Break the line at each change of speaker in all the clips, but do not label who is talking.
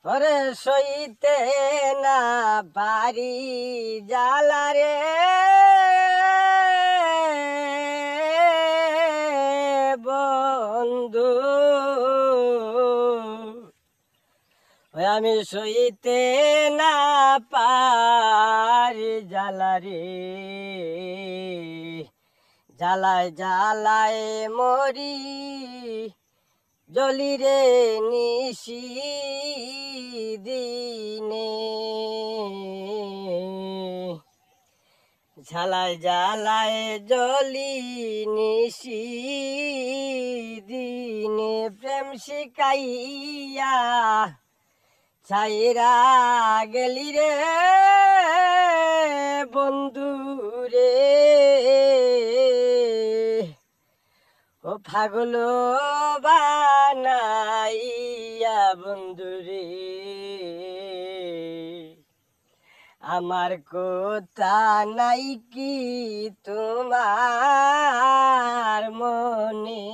ওরে সইতে না পারি জ্বালা রে বন্ধু, ওই আমি সইতে না পারি জ্বালা রে, জ্বালায় জ্বালায় মরি জ্বলি রে নিশি দিনে, ঝালায় ঝালায় জ্বলি নিশি দিনে, প্রেম শিকাইয়া ছাইরা গেলি রে বন্ধু রে, ও পাগল বানাইয়া বন্ধু রে, আমার কথা নাই কি তোমার মনে,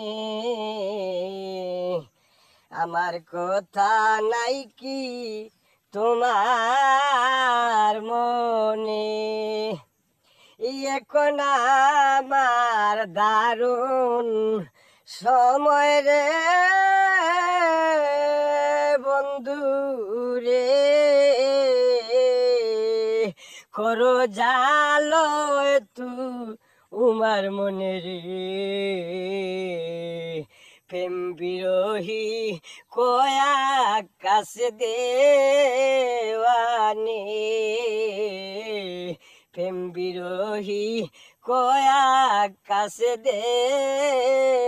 আমার কথা নাই কি তোমার মনে, এখন আমার দারুণ সময় রে বন্ধু রে, করো জালো তু উমার মনে রে, প্রেম বিরোহী কয়া কাছে দেওয়ানে, প্রেম বিরোহী কয়া কাছে দেওয়ানে।